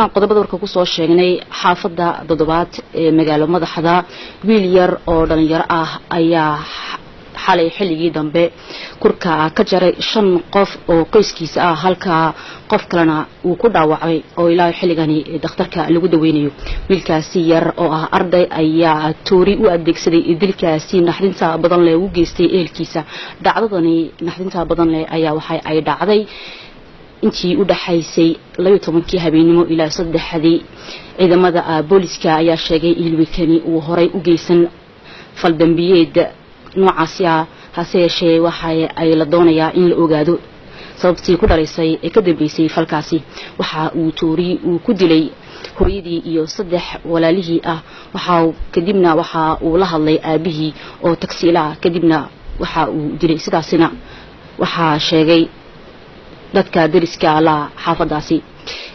qodobada warka ku soo sheegnay xaafada Dodobaad ee magaalada madaxda wiil yar oo dhalinyaro ah ayaa xalay xilligii dambe kurka ka jaray 5 qof oo qoyskiisa ah halka qof kalena uu ku dhaawacay oo ilaa xilligani dhakhtarka lagu daweynayo wiilkaasi yar oo ah arday ayaa toori u adeegsaday dilkaasi naxdinta badan leh u geystay ehelkiisa dhacdadani naxdinta badan leh ayaa waxay ay dhacday intii u dhaxaysay 12 habeenimo ilaa 3 ciidamada booliska ayaa sheegay in wiilkani uu horay u geysan fal dambiyeed noocaasi ah hase yeeshee waxa ay la doonayaa in la ogaado sababtii ku dhalaysay ee ka dambeysay falkaasi waxa uu toori uu ku dilay hooyadii iyo 3 walaalihii ah kadibna waxa uu la hadlay aabihii oo taksiila kadibna waxa uu dilay sidaasina waxa sheegay dadka dariska la xaafadaasi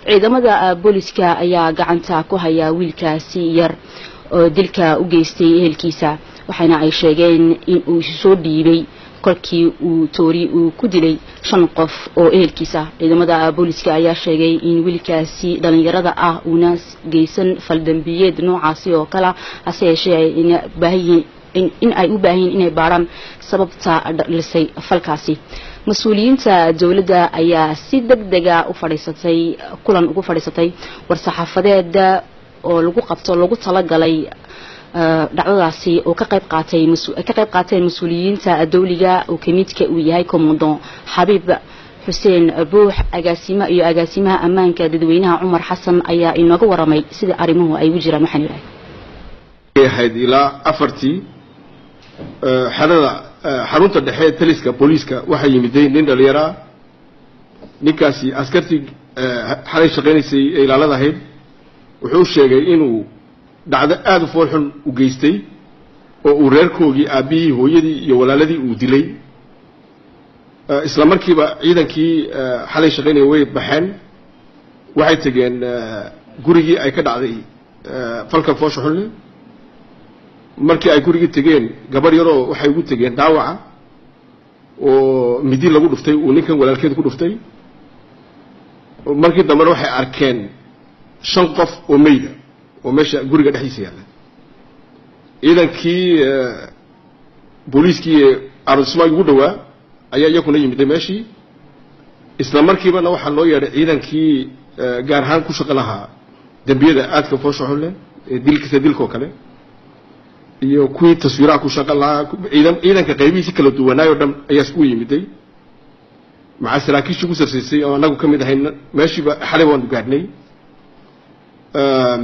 ciidamada booliska ayaa gacanta ku haya wiilkaasi yar oo dilka u geystay ehelkiisa waxayna ay sheegeen in uu soo dhiibay kolkii uu toori uu ku dilay 5 qof oo ehelkiisa ciidamada booliska ayaa sheegay in wiilkaasi dhalinyarada ah uu naas geysan fal dambiyeed noocaasi oo kala hase yeeshee in ay u baahan inay baaraan sababta dhalisay falkaasi mas'uuliyiinta dawladda ayaa si degdeg ah u fadhiisatay kulan ugu fadhiisatay war-saxaafadeed oo lagu talagalay dhacdadaasi oo ka qayb qaatay mas'uuliyiinta dawliga oo kamidka uu yahay Commandant Xabiib Xuseen Buux agaasimaha ammaanka dadweynaha Umar Xasan ayaa inooga waramay sida arrimuhu ay u jiraan waxaan yahay ilaa 4 xarunta dhexe taliska booliska waxa yimideen nin dhalinyaro ninkaasi askarti xalay shaqeynayay ilaalada ahayd wuxuu sheegay inuu dhacdo aad u foolxun u geystay oo uu reerkoogii aabihii hooyadii iyo walaaladii uu dilay isla markiiba ciidankii xalay shaqeynayay way baxeen waxay tageen gurigii ay ka dhacday falka foosha xun markii ay gurigii tageen gabar yaroo waxay ugu tageen dhaawaca oo midi lagu dhuftay uu ninkan walaalkeed ku dhuftay markii dambe waxay arkeen 5 qof oo meeyda oo meesha guriga dhexdiisa yaala ciidankii booliskii arusma ugu dhawaa ayaa iyaguna yimid meeshii isla markiiba waxa loo yeeray ciidankii gaar ahaan ku shaqo lahaa dambiyada aadka foosha xun leh dilka kale iyo kuwii taswiiraha ku shaqo lahaa ciidanka qaybihiisa kala duwanaayo dhan ayaa isku yimiday maca saraakiisha ku sarsiisay oo anagu kamid ahayn meeshiiba xalay waan gaadhnay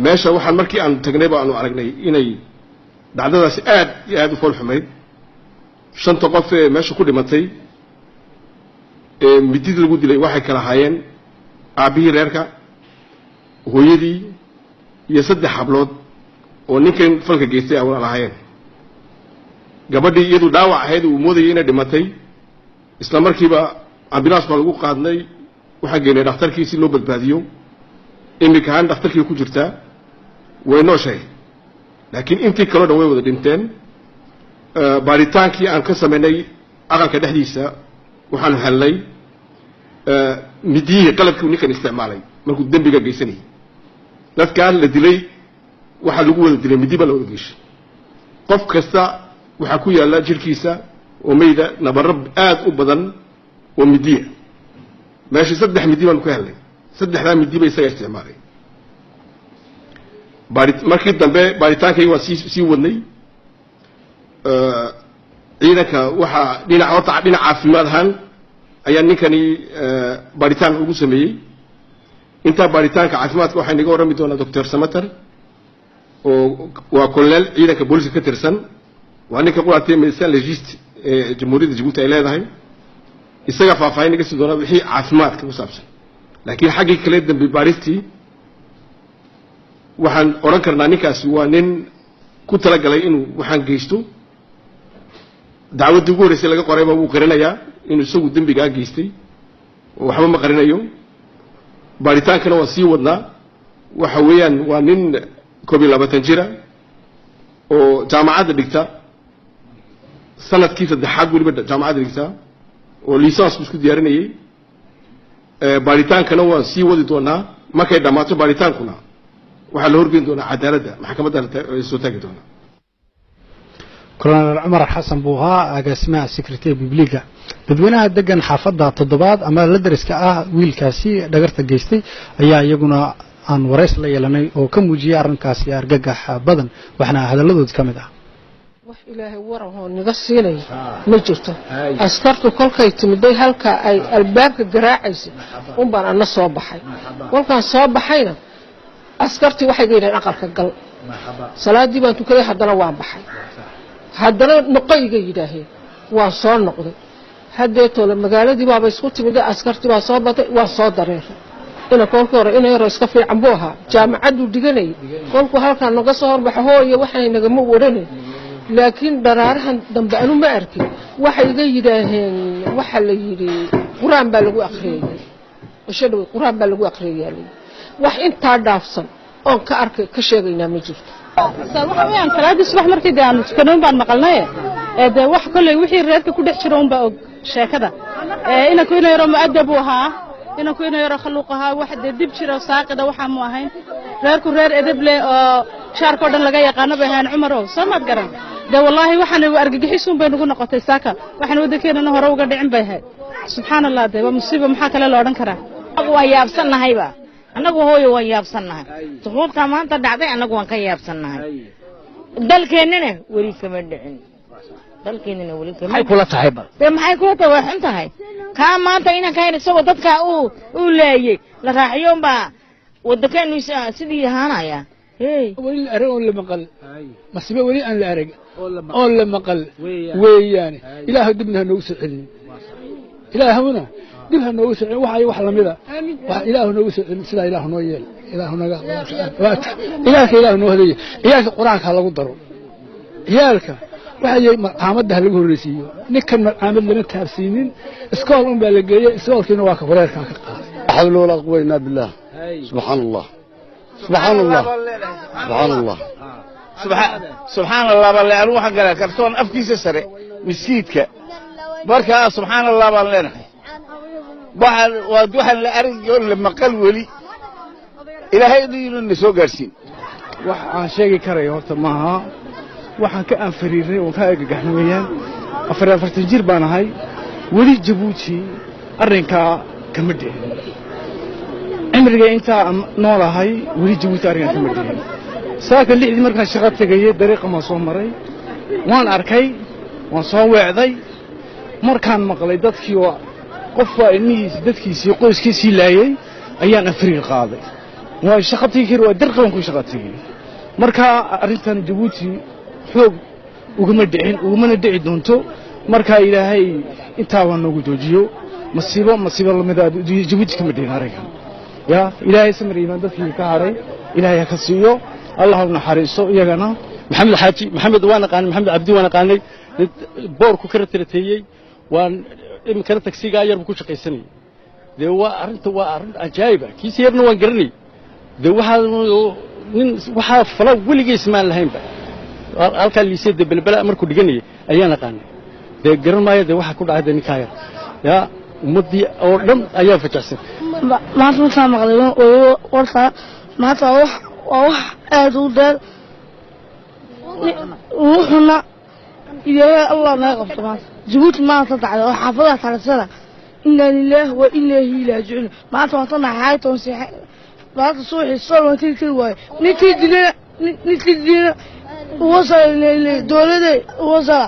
meesha waxaan markii aan tagnay baan aragnay inay dhacdadaasi aad u fool xumayd 5 qof ee meesha ku dhimatay midid lagu dilay waxay kala hayeen aabihii reerka hooyadii iyo 3 hablood oo ninkan falka geystay ay walaal ahaayeen gabadhii iyadu dhaawac ahayd uu moodayay inay dhimatay isla markiiba ambulance baa lagu qaadnay waxa geeyay dhakhtarkii si loo badbaadiyo imika aan dhakhtarkii ku jirta way nooshay laakiin intii kale dhan way wada dhinteen baaritaankii aan ka sameynay aqalka dhexdiisa waxaan helnay midii qalabkii uu ninkan isticmaalay markuu dambiga geysanay dadkaan la dilay waxa lagu wada dilay midii baa la wada geeshay qof kasta waxa ku yaala jirkiisa oo meeyda nabarro aad u badan oo midiya meeshii 3 midii baan ku helnay 3 midii bay isaga isticmaalay markii dambe baaritaankii waa sii wadnay ciidanka waxa dhinaca caafimaad ahaan ayaa ninkani baaritaan ugu sameeyay inta baaritaanka caafimaadka waxa inaga warami doona Dr. Samatar oo waa kolonel ciidanka booliska ka tirsan waa ninka quraatay medicine legist ee jamhuuriyadda Djibouti ay leedahay isaga faahfaahin naga sii doona wixii caafimaadka ku saabsan laakiin xaqii kale dambi baaristi waxaan oran karnaa ninkaasi waa nin ku talagalay inuu waxaan geysto dacwadii ugu horeysay laga qorayba wuu qarinayaa inuu isagu dambiga geystay oo waxba ma qarinayo baaritaankana waa sii wadnaa waxa weeyaan waa nin 12 jira oo jaamacadda dhigta sanadkii 3 waliba jaamacadda dhigta oo liisaas isku diyaarinayay baaritaankana waa sii wadi doonaa markay dhammaato baaritaankuna waxaa la horgeyn doonaa cadaaladda maxkamadda soo taagi doonaa. كولونيل عمر حسن بوها أقسمها سكرتير ببليغا dadweynaha degan xaafada toddobaad ama la dariska ah wiilkaasi dhagarta geystay ayaa iyaguna aan wareys la yeelanay oo ka muujiyay arrinkaasi argagax badan waxna hadaladood kamid ah wax ilaahay waraho naga siinay ma jirto askartu kolkay timiday halka ay albaabka garaacayso baan ana soo baxay walkaan soo baxayna askarti waxay geeyeen aqalka gal salaadii baan tukaday haddana waan baxay haddana noqoyga yidhaaheen waan soo noqday haddeeto magaaladii baaba isku timiday askartii baa soo batay waa soo dareeray ina kolkii hore inay yaro iska fiican buu ahaa jaamacaddu dhiganay kolkuu halkaan naga soo horbaxo hooyo waxay nagama waranay laakiin daraarahan dambe anu ma arkin waxay iga yidhaaheen waxa la yidhi quraan baa lagu akhriyay washadhow quraan baa lagu akhriyay wax intaa dhaafsan oon ka arkay ka sheegaynaa ma jirto waxa weeyaan salaadii subax markii aan tukanoon baan maqalnay ee wax kulay wixii reerka ku dhex jiro un baa og sheekada ina ku inay yaro mu'adab ahaa ina ku inay yaro khaluq ahaa wax dib jiro saaqida waxa mu ahayn reerku reer edeb leh oo shaarko dhan laga yaqaan bahan Umarow samad garan de wallahi waxaan argagixisuun bay nagu noqotay saaka waxaan wadakeena hore uga dhicin bay ahayd subhanallah de waa musiibo maxaa kale loo dhan karaa waa yaabsannahayba anagu hooyo waan yaabsannahay suxuubta maanta dhacday anagu waan ka yaabsannahay dalkeenana weli kama dhicin dalkeenana weli kama maxay kula tahay bal maxay kula tahay wax intahay ka maanta inaan ka helay isagoo dadka uu leeyay la raaxiyo baa wadakeenu sidii ahaanaya weli arag oo la maqal masiba weli aan la arag oo la maqal weeyaan ilaahu dibna noogu soo celin ilaahuna dibna noogu soo celin waxa wax lamida wax ilaahu noogu soo celin sida ilaahu noo yeel ilaahu naga ilaahu noo hadiyo ilaahu quraanka lagu daro yaalka waxay maamada lagu horeysiyo ninkan maamad lama taabsiinin iskool un baa la geeyay iskoolkiina waa ka wareerkan ka qaaday حول ولا قوة إلا بالله سبحان الله سبحان الله سبحان الله سبحان الله بالله أروح قال كرتون أفكيس سري مسكيتك بركة سبحان الله بالله بحر ودوحا لأرجل لما قال ولي إلى هيدي النسوء قارسين waxaan sheegi karay horta maaha waxaan ka anfariiray oo ka agagaxnamayaan 44 jir baan ahay wali Djibouti arrinka kama dhicin cimriga inta noolahay wali Djibouti arrinka kama dhicin saaka lixdii markaan shaqo tagayay dariiqa ma soo maray waan arkay waan soo weecday markaan maqlay dadkii oo qof waa ilmihiisa dadkiisii qoyskiisii laayay ayaan anfariir qaaday waa shaqadii kir waa darqan ku shaqatay marka arintan Djibouti xoog uguma dhicin ugumana dhici doonto marka ilaahay inta waan noogu joojiyo masiibo lamida Djibouti kama dhicin ariga ya ilaahay samriina dadkii ka haray ilaahay ka siiyo allah naxariiso iyagana maxamed xaaji maxamed waan qaan maxamed abdi waan qaanay boorku ka ratreeyay waan imkana taksiga yar ku shaqaysanay de waa arin ajaayib ah kiisi yarna waan garanay de waxa fala waliga ismaan lahayn ba halka liisada balbala markuu dhiganay ayaan qaanay de garanaya de waxa ku dhacay ninkaaya ya ummadii oo dhan ayaa fajacsan maanta waxaan maqlay oo warta maanta wax aad u dheer wuxuna ilaahay allah ma qabto maanta Djibouti maanta dhacday oo xaafadaha talasada inna lillahi wa inna ilayhi raaji'un maanta waxaan nahay toonsi maanta suuxi soo tilkii way nitidina wasal dowladda wasal